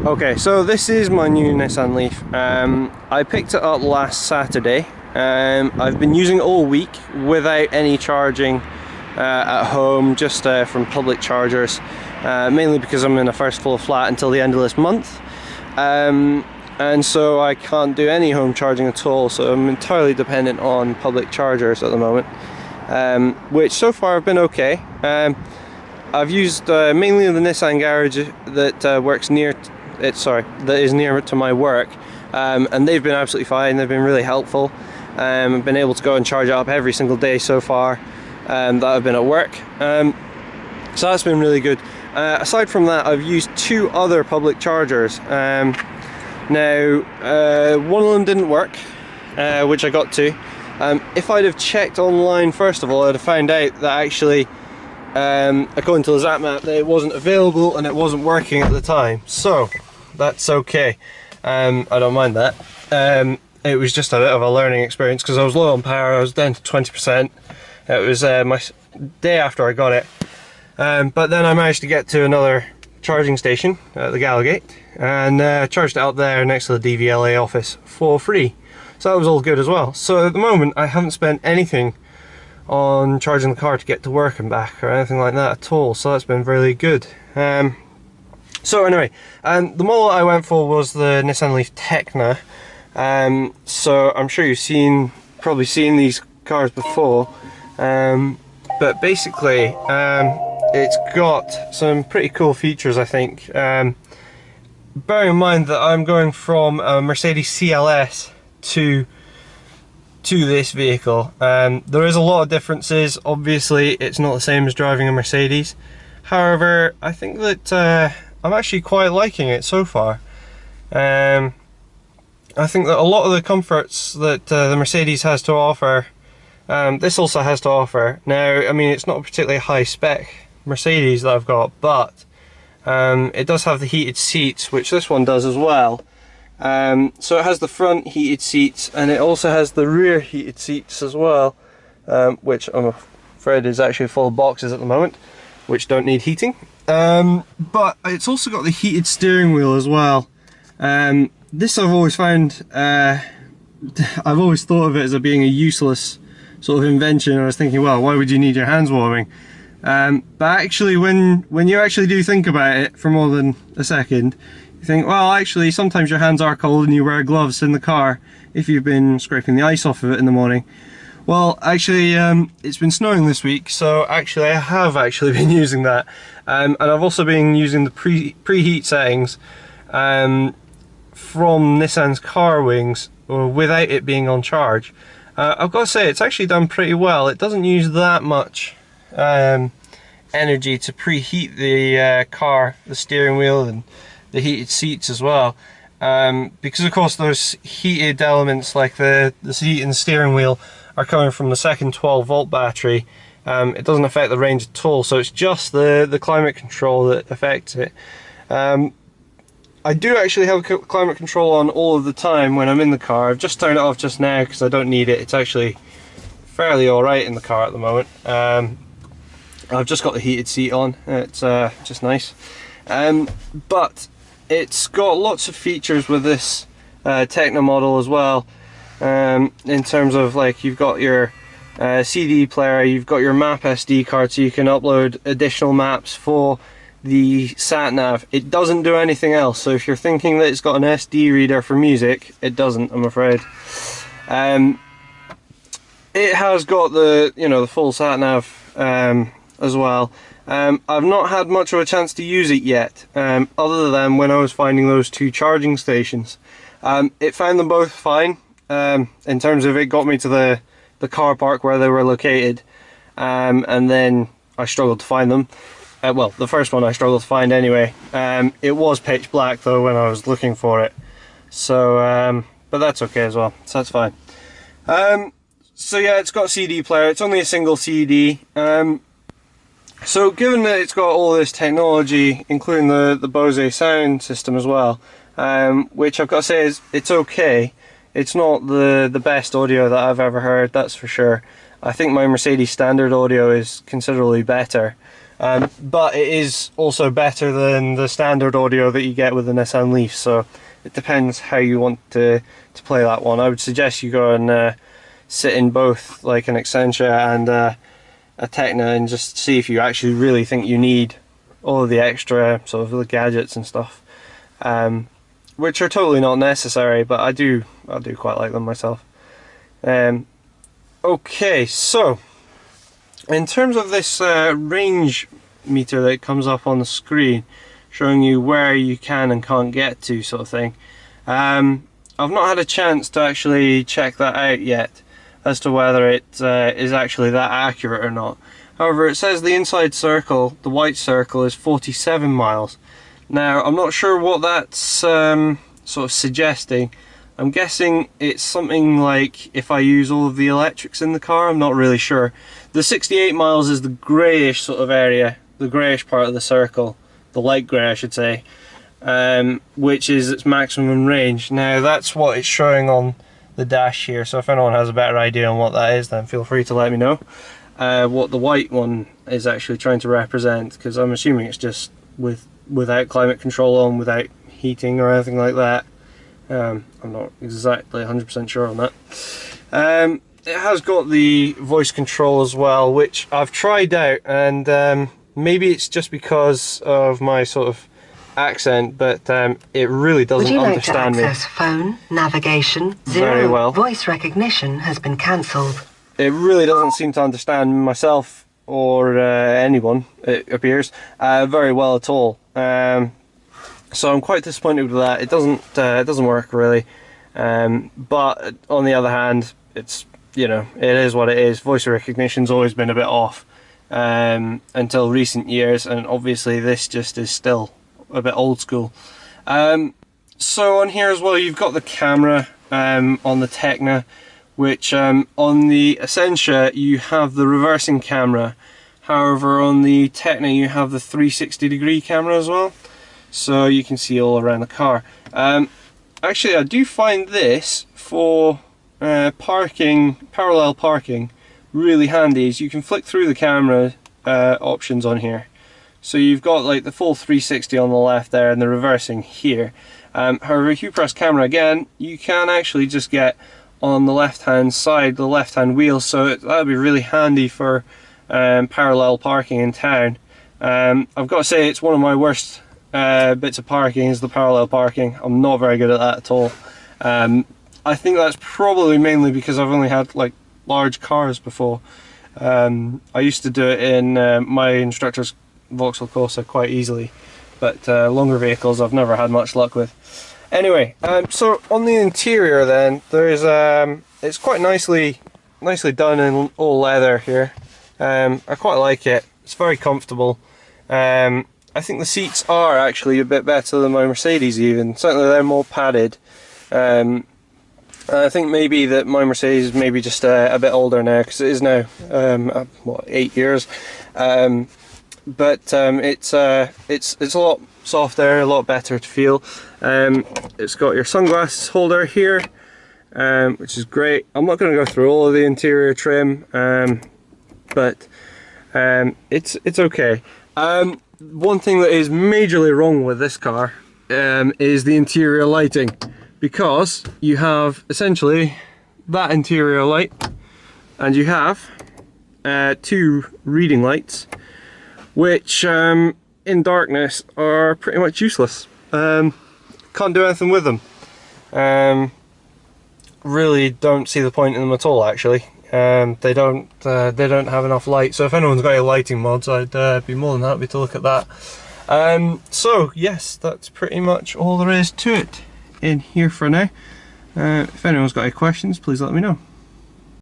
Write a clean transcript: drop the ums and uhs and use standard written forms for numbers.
Okay, so this is my new Nissan Leaf. I picked it up last Saturday. I've been using it all week without any charging at home, just from public chargers, mainly because I'm in a first floor flat until the end of this month. And so I can't do any home charging at all, so I'm entirely dependent on public chargers at the moment, which so far have been okay. I've used mainly the Nissan garage that works near that is near to my work, and they've been absolutely fine. They've been really helpful. I've been able to go and charge it up every single day so far that I've been at work, so that's been really good. Aside from that, I've used two other public chargers. Now, one of them didn't work, which I got to. If I'd have checked online first of all, I'd have found out that actually, according to the ZapMap, that it wasn't available and it wasn't working at the time. So that's okay. I don't mind that. It was just a bit of a learning experience because I was low on power. I was down to 20%. It was my day after I got it, but then I managed to get to another charging station at the Gallowgate and charged it up there next to the DVLA office for free. So that was all good as well. So at the moment I haven't spent anything on charging the car to get to work and back or anything like that at all, so that's been really good. So anyway, the model I went for was the Nissan Leaf Tekna. So I'm sure you've probably seen these cars before, but basically it's got some pretty cool features, I think. Bearing in mind that I'm going from a Mercedes CLS to this vehicle, there is a lot of differences. Obviously it's not the same as driving a Mercedes, however I think that I'm actually quite liking it so far. I think that a lot of the comforts that the Mercedes has to offer, this also has to offer. Now, I mean, it's not a particularly high spec Mercedes that I've got, but it does have the heated seats, which this one does as well. So it has the front heated seats and it also has the rear heated seats as well, which I'm afraid is actually full of boxes at the moment, which don't need heating. But it's also got the heated steering wheel as well. This I've always found, I've always thought of it as being a useless sort of invention. I was thinking, well, why would you need your hands warming? But actually when you actually do think about it for more than a second, you think, well, actually sometimes your hands are cold and you wear gloves in the car if you've been scraping the ice off of it in the morning. Well, actually, it's been snowing this week, so actually I have actually been using that. And I've also been using the preheat settings from Nissan's Car Wings without it being on charge. I've got to say, it's actually done pretty well. It doesn't use that much energy to preheat the car, the steering wheel and the heated seats as well. Because of course those heated elements like the seat and the steering wheel are coming from the second 12-volt battery. It doesn't affect the range at all, so it's just the climate control that affects it. I do actually have climate control on all of the time when I'm in the car. I've just turned it off just now because I don't need it. It's actually fairly alright in the car at the moment. I've just got the heated seat on. It's just nice. But it's got lots of features with this Tekna model as well. In terms of, like, you've got your CD player, you've got your map SD card, so you can upload additional maps for the sat-nav. It doesn't do anything else, so if you're thinking that it's got an SD reader for music, it doesn't, I'm afraid. It has got the, you know, the full sat-nav as well. I've not had much of a chance to use it yet, other than when I was finding those two charging stations. It found them both fine. In terms of, it got me to the car park where they were located, and then I struggled to find them. Well, the first one I struggled to find anyway. It was pitch black though when I was looking for it, so but that's okay as well, so that's fine. So yeah, it's got a CD player. It's only a single CD. So given that it's got all this technology, including the Bose sound system as well, which I've got to say is, it's okay. It's not the best audio that I've ever heard, that's for sure. I think my Mercedes standard audio is considerably better. but it is also better than the standard audio that you get with the Nissan Leaf, so it depends how you want to play that one. I would suggest you go and sit in both, like an Accenture and a Tecna, and just see if you actually really think you need all of the extra sort of the gadgets and stuff, which are totally not necessary, but I do quite like them myself. Okay, so in terms of this range meter that comes up on the screen, showing you where you can and can't get to, sort of thing, I've not had a chance to actually check that out yet as to whether it is actually that accurate or not. However, it says the inside circle, the white circle, is 47 miles. Now, I'm not sure what that's sort of suggesting. I'm guessing it's something like if I use all of the electrics in the car. I'm not really sure. The 68 miles is the greyish sort of area, the greyish part of the circle, the light grey I should say, which is its maximum range. Now that's what it's showing on the dash here, so if anyone has a better idea on what that is, then feel free to let me know what the white one is actually trying to represent, because I'm assuming it's just without climate control on, without heating or anything like that. I'm not exactly 100% sure on that. It has got the voice control as well, which I've tried out, and maybe it's just because of my sort of accent, but it really doesn't understand me. Would you like to access phone, navigation, very well. Voice recognition has been cancelled. It really doesn't seem to understand myself or anyone, it appears, very well at all. So I'm quite disappointed with that. It doesn't work really. But on the other hand, it's, you know, it is what it is. Voice recognition's always been a bit off until recent years, and obviously this just is still a bit old school. So on here as well, you've got the camera on the Tecna, which on the Essentia you have the reversing camera. However, on the Tecna you have the 360-degree camera as well, so you can see all around the car. Actually, I do find this for parallel parking, really handy, is you can flick through the camera options on here. So you've got like the full 360 on the left there and the reversing here. However, if you press camera again, you can actually just get on the left hand side, the left hand wheel, so that would be really handy for parallel parking in town. I've got to say, it's one of my worst bits of parking is the parallel parking. I'm not very good at that at all. I think that's probably mainly because I've only had like large cars before. I used to do it in my instructor's Vauxhall Corsa quite easily, but longer vehicles I've never had much luck with. Anyway, so on the interior then, there's it's quite nicely done in all leather here. I quite like it. It's very comfortable. I think the seats are actually a bit better than my Mercedes even. Certainly they're more padded. I think maybe that my Mercedes is maybe just a bit older now, because it is now what, 8 years. But it's a lot softer, a lot better to feel. It's got your sunglasses holder here, which is great. I'm not going to go through all of the interior trim, but it's okay. One thing that is majorly wrong with this car is the interior lighting, because you have essentially that interior light and you have two reading lights, which in darkness are pretty much useless. Can't do anything with them. Really don't see the point in them at all, actually. They don't have enough light, so if anyone's got any lighting mods, I'd be more than happy to look at that. So yes, that's pretty much all there is to it in here for now. If anyone's got any questions, please let me know.